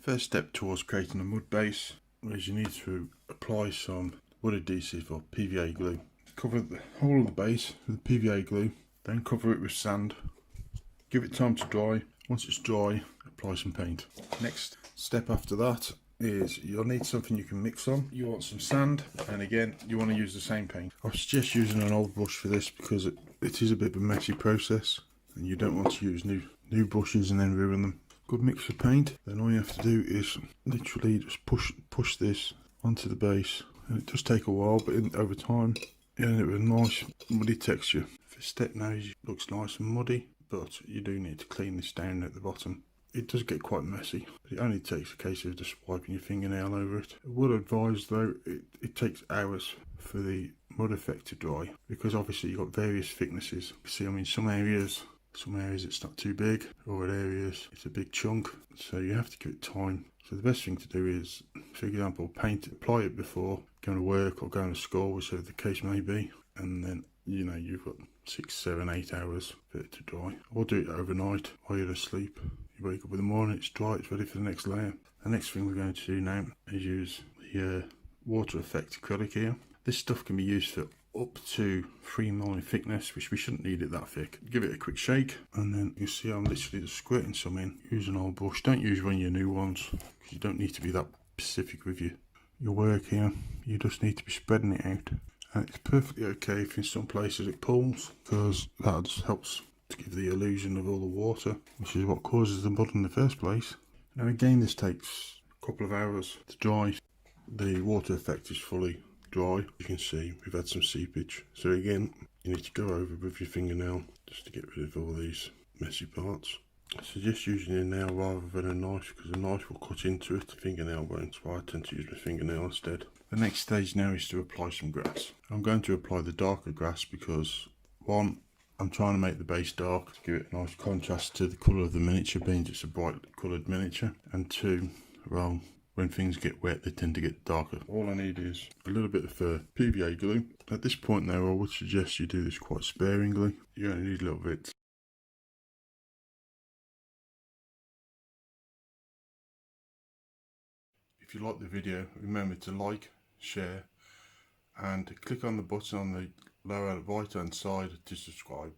First step towards creating a mud base is you need to apply some wood adhesive or PVA glue. Cover the whole of the base with PVA glue, then cover it with sand. Give it time to dry. Once it's dry, apply some paint. Next step after that is you'll need something you can mix on. You want some sand, and again you want to use the same paint. I suggest using an old brush for this because it is a bit of a messy process and you don't want to use new brushes and then ruin them. Good mix of paint. Then all you have to do is literally just push this onto the base, and it does take a while, but over time you end up with a nice muddy texture. First step now is it looks nice and muddy, but you do need to clean this down at the bottom. It does get quite messy, but it only takes a case of just wiping your fingernail over it. I would advise though, it takes hours for the mud effect to dry, because obviously you've got various thicknesses. You see, I mean, some areas it's not too big, or in areas it's a big chunk, so you have to give it time. So the best thing to do is, for example, apply it before going to work or going to school, whichever the case may be, and then you've got 6, 7, 8 hours for it to dry. Or do it overnight while you're asleep. You wake up in the morning, it's dry, it's ready for the next layer. The next thing we're going to do now is use the water effect acrylic here. This stuff can be used for up to 3 mm in thickness, which we shouldn't need it that thick. Give it a quick shake, and then you see I'm literally just squirting some in. Use an old brush. Don't use one of your new ones, because you don't need to be that specific with your work here. You just need to be spreading it out. And it's perfectly okay if in some places it pools, because that just helps to give the illusion of all the water, which is what causes the mud in the first place. Now again, this takes a couple of hours to dry. The water effect is fully dry. You can see we've had some seepage, so again you need to go over with your fingernail just to get rid of all these messy parts. I suggest using a nail rather than a knife, because a knife will cut into it, the fingernail won't, so I tend to use my fingernail instead. The next stage now is to apply some grass. I'm going to apply the darker grass because, one, I'm trying to make the base dark to give it a nice contrast to the colour of the miniature, being it's a bright coloured miniature, and two, well, when things get wet they tend to get darker. All I need is a little bit of PVA glue. At this point now I would suggest you do this quite sparingly. You only need a little bit. If you like the video, remember to like, share, and click on the button on the lower right hand side to subscribe.